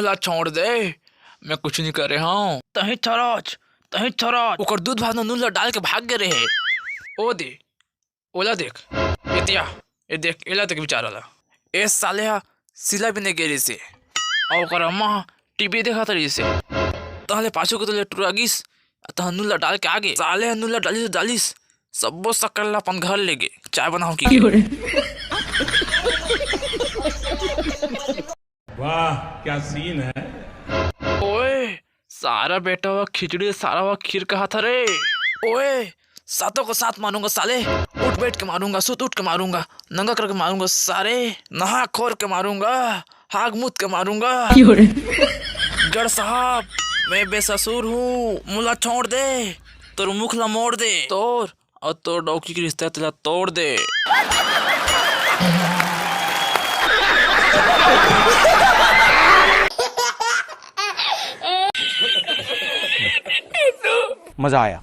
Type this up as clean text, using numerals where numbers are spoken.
मुला छोड़ दे, मैं कुछ नहीं कर रहा हूँ। तही थराज ओकर दूध भात में नून डाल के भाग गए रहे। ओ दे ओला देख, ये देख एला देख बेचारा ए साले सिला भी नहीं गेरी से और ओकर अम्मा टीवी देखा तरी से तहले पाछू को तो टुरागिस तह नून डाल के आगे साले नून डालिस सबो सकल अपन घर ले गे चाय बनाओ की। वाह क्या सीन है। ओए सारा बेटा हुआ खिचड़ी सारा हुआ खीर कहा था रे। ओए सातों को साथ मारूंगा साले, उठ बैठ के मारूंगा, सुत उठ के मारूंगा, नंगा करके मारूंगा सारे, नहा खोर के मारूंगा, हाग मुत के मारूंगा। जड़ साहब मैं बेससुर हूँ, मुला छोड़ दे, तोर मुखला मोड़ दे तोर और तोर डौकी की रिश्ता तेरा तोड़ दे। मजा आया।